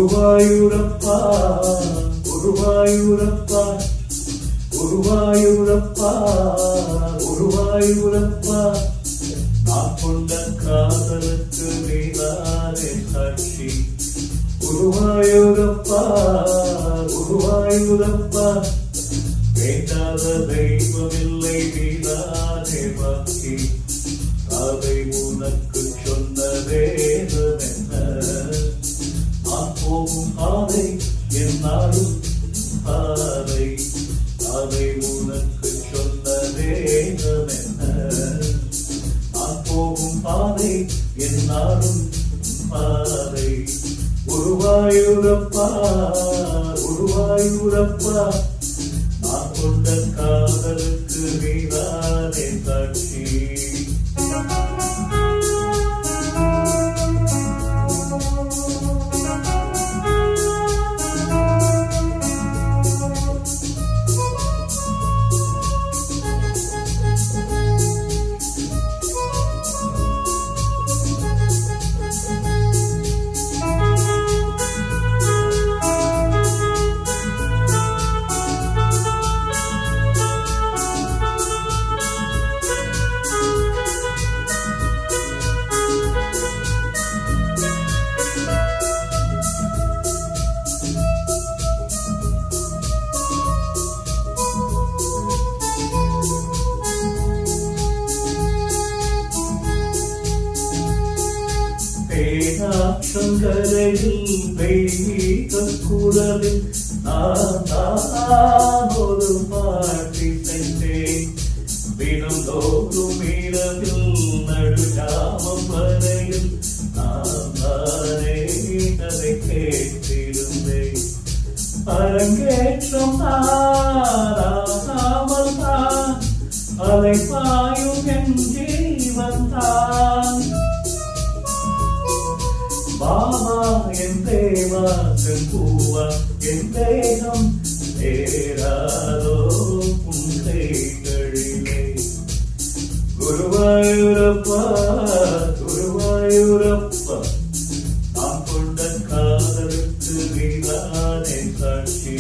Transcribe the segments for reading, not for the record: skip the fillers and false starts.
குருவாயூரப்பா குருவாயூரப்பா குருவாயூரப்பா குருவாயூரப்பா நான் கொண்ட காதலுக்கு நீதானே சாட்சி குருவாயூரப்பா குருவாயூரப்பா வேண்டாத தெய்வமில்லை நீதானே பாக்கி அதை உனக்கு சொன்ன வேதம் என்ன நான் போகும் பாதை என்னாலும் பாதை அதை உனக்கு சொன்ன வேதம் என்ன நான் போகும் பாதை என்னாலும் பாதை குருவாயூரப்பா குருவாயூரப்பா நான் கொண்ட காதலுக்கு நீதானே சாட்சி கரையில் தெய்வீக குரலில் நான் ஒரு பாட்டி சென்றேன் தினந்தோறும் இரவில் நடுஜாமம் வரையில் நான் அதை கேட்டிருந்தேன் அரங்கேற்றம் ஆகாமல் தான் அதை பாயும் என் ஜீவன் தான் பாபா என் தேவா செம்பூவா என் தேகம் தேராதோ புன்கைகளிலே குருவாயூரப்பா குருவாயூரப்பா நான் கொண்ட காதலுக்கு நீதானே சாட்சி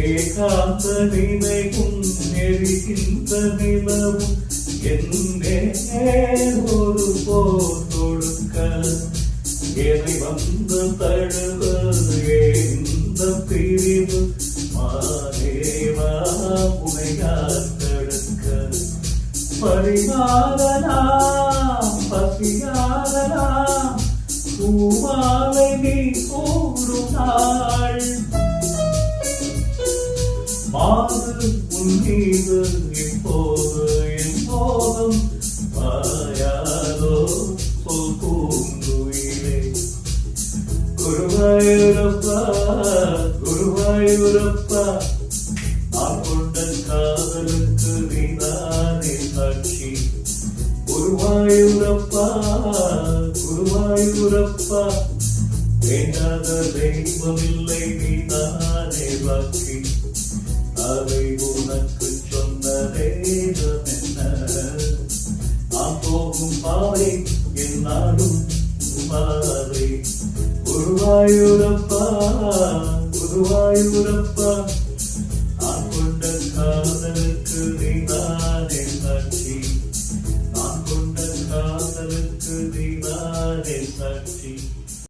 ஏகாந்த நினைவும் எரிகின்ற நிலவும் என்னே ஒரு போர் கொடுக்க என்னை வந்து தழுவது இந்த பிரிவு மாதேவா உனையார் தடுக்க பரிமாறலாம் பசியாரலாம் பூமாலை நீ கூடும் நாள் மாது உன் மீது இப்போது என் போதும் வாயாதோ சொல் பூங்குயிலே குருவாயூரப்பா குருவாயூரப்பா நான் கொண்ட காதலுக்கு நீதானே சாட்சி குருவாயூரப்பா குருவாயூரப்பா வேண்டாத தெய்வமில்லை நீதானே பாக்கி அதை உனக்கு சொன்ன வேதம் என்ன நான் போகும் பாதை என்னாலும் பாதை குருவாயூரப்பா குருவாயூரப்பா நான் கொண்ட காதலுக்கு நீதானே சாட்சி நான் கொண்ட காதலுக்கு நீதானே சாட்சி